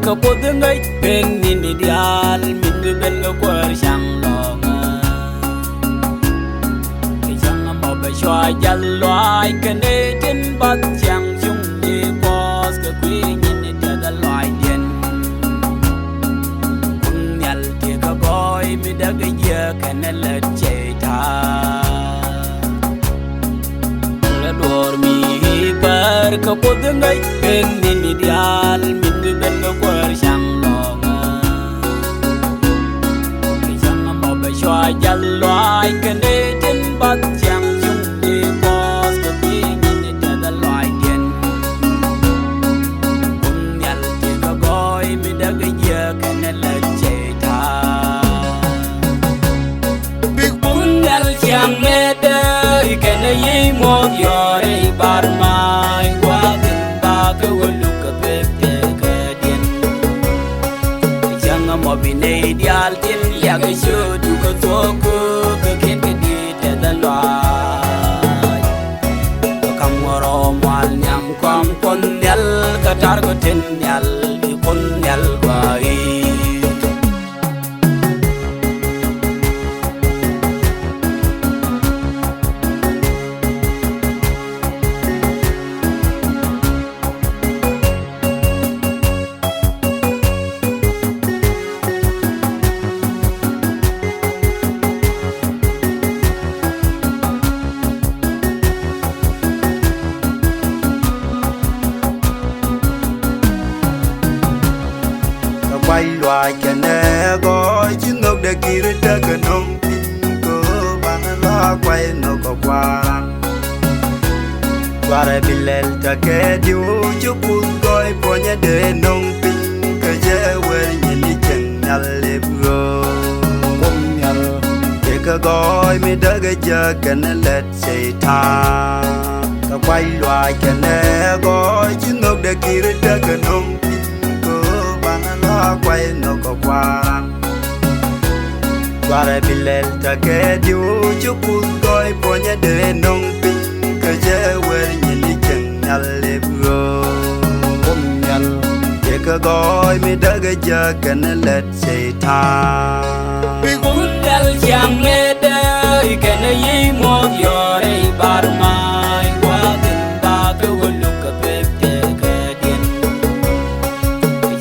ka podeng ai peng ni ni dial min be bel ga kwar sang longa ke jang ma ba shwa jal loai ke ne tin bat chang chung ni pos ka kwi ni ni da loai den kun nyal te ka boy mi da ga ye ka ne le che ta la dormi par ka podeng ai peng ni ni dial min be bel ga kwar sang longa ke jang ma ba shwa jal loai ke ne tin bat chang chung ni pos ka kwi ni ni da loai den kun nyal te ka boy mi da ga ye ka ne le che ta big bun nyal chang me de ke ne yi mo yore bar mai wa den ba ka wulu ka be te ka den chang mo bi ne dial tin ya ga shu du ka to ko ka ken ka di te da la ka kam ro mal nyam kwam kon nyal ka tar ko ten nyal kon nyal wa yi quay loài cái nè gói chứ ngốc để kia ra cái nông tin cơ bạn lo quay nó có qua đây bị lên ta cái điều chú buồn gói bỏ nhà để nông tin cái dễ quên nhìn đi chừng nhà lệp rồi bông nhà để cái gói mi đỡ cái giờ cái nè lết xây tha ta quay loài cái nè gói chứ ngốc để kia ra cái nông tin quay nó có qua đây bị lên ta cái điều chú buồn gói bỏ nhà để nông tin cái dễ quên nhìn đi chừng nhà lệp rồi bông nhà để cái gói mi đỡ cái giờ cái nè lết xây tha big bun nyal chang me de ke ne yi mo yore bar mai wa den ba ka wulu ka be te ka den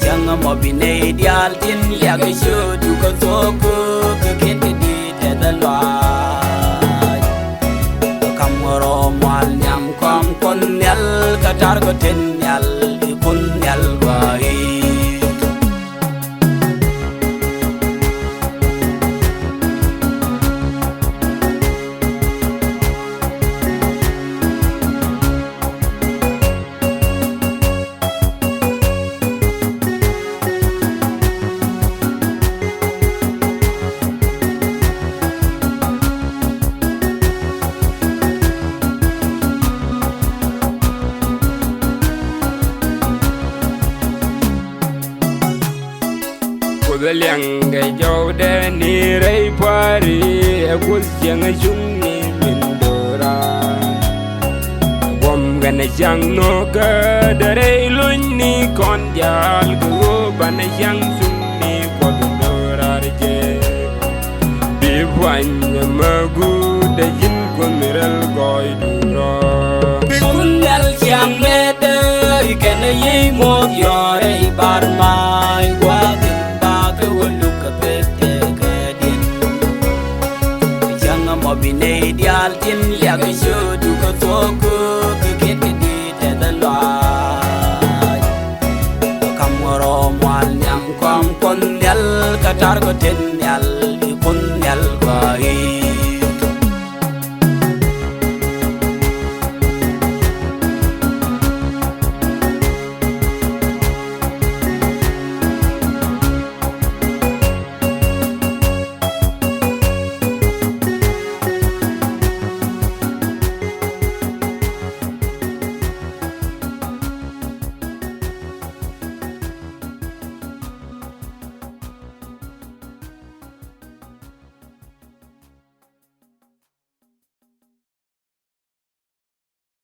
chang mo bi ne dial tin ya ga shu du ka to ko ka ken ke di te da la kam ro mal nyam kwam kon nyal ka tar ko ten nyal kun nyal wa yi Liang gai jau de ni rei pari akul siang jung ni mindora bom gan jang no ka de rei lun ni kon dial go ban jang jung ni ko dora je bi wan magu de jin ko miral goi dura bun nyal chang me de ke ne yi mo yore bar mai wa bi ne dial tin ya ga shu du ka to ko ka ket ke di te da la kam ro mal nyam kwam kon nyal ka tar ko ten nyal